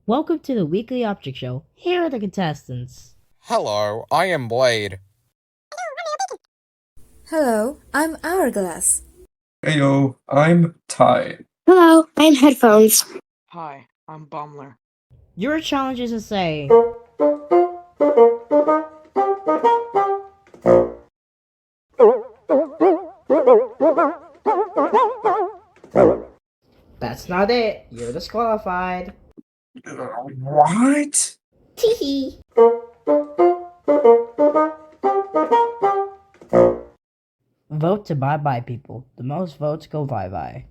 Welcome to the weekly object show. Here are the contestants. Hello, I am Blade. Hello, I'm Hourglass. Heyo, I'm Ty. Hello, I'm Headphones. Hi, I'm Bumler. Your challenge is to say, "That's not it. You're disqualified." What? Teehee. Vote to bye bye, people. The most votes go bye bye.